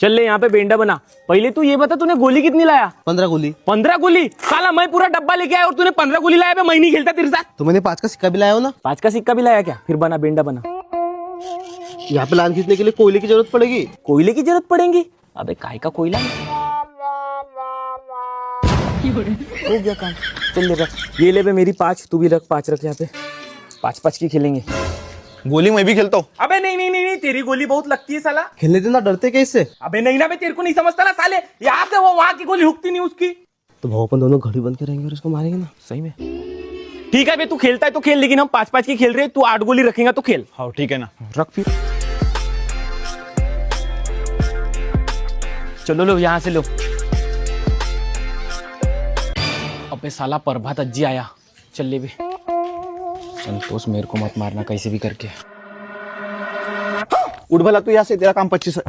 चल ले यहाँ पे बेंडा बना। पहले तू ये बता तूने गोली कितनी लाया? 15 गोली। 15 गोली? साला मैं पूरा डब्बा लेके आया और तूने 15 गोली लाया। मैं नहीं खेलता तेरे साथ। तो मैंने 5 का सिक्का भी लाया हो ना। 5 का सिक्का भी लाया क्या? फिर बना बेंडा बना। यहाँ पे लान खींचने के लिए कोयले की जरूरत पड़ेगी। कोयले की जरूरत पड़ेगी? अबे काय का कोयला? हो गया काम। चल ले रख, ये ले बे मेरी 5, तू भी रख 5 रख यहाँ पे। 5-5 की खेलेंगे। गोली मैं भी खेलता हूँ। अबे नहीं नहीं नहीं नहीं, तेरी गोली बहुत लगती है साला। खेलने देना, डरते कैसे? अबे नहीं ना बे, तेरे को नहीं समझता ना साले। यहाँ से वो वहां की गोली हुकती नहीं उसकी। तो भाव अपन दोनों घड़ी बंद के रहेंगे और इसको मारेंगे ना। सही में ठीक है बे, तू खेलता है तो खेल, लेकिन हम 5-5 की खेल रहे हैं। तू 8 गोली रखेगा तो खेल। हाँ ठीक है ना, रख फिर। चलो लो यहाँ से लो। अबे साला प्रभात अज्जी आया। चल ले बे। संतोष मेरे को मत मारना कैसे भी करके। उठ भला तू यहाँ से, तेरा काम 25 है।